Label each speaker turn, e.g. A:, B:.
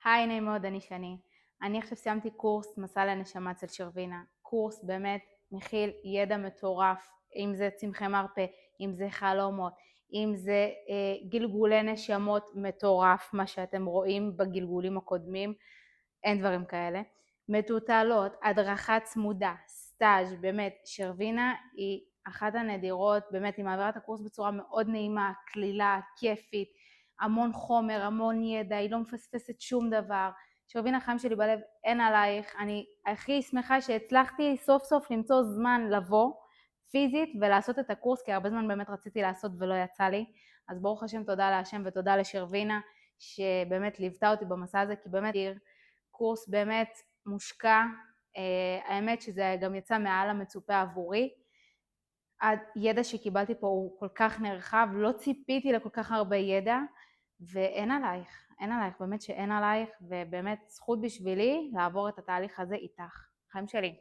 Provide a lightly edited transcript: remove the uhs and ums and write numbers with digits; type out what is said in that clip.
A: היי, נעים מאוד, אני שני. אני עכשיו סיימתי קורס מסע לנשמה אצל שרבינה. קורס באמת מכיל ידע מטורף, אם זה צמחי מרפא, אם זה חלומות, אם זה גלגולי נשמות מטורף, מה שאתם רואים בגלגולים הקודמים, אין דברים כאלה. מטוטלות, הדרכה צמודה, סטאז', באמת, שרבינה היא אחת הנדירות, באמת היא מעבירה את הקורס בצורה מאוד נעימה, כלילה, כיפית, המון חומר, המון ידע, היא לא מפספסת שום דבר. שרבינה, החיים שלי בלב, אין עלייך. אני הכי שמחה שהצלחתי סוף סוף למצוא זמן לבוא פיזית ולעשות את הקורס, כי הרבה זמן באמת רציתי לעשות ולא יצא לי. אז ברוך השם, תודה להשם ותודה לשרבינה שבאמת ליוותה אותי במסע הזה, כי באמת קורס באמת מושקע. האמת שזה גם יצא מעל המצופה עבורי. הידע שקיבלתי פה הוא כל כך נרחב, לא ציפיתי לכל כך הרבה ידע, ואין עלייך, אין עלייך, באמת שאין עלייך, ובאמת זכות בשבילי לעבור את התהליך הזה איתך. חיים שלי.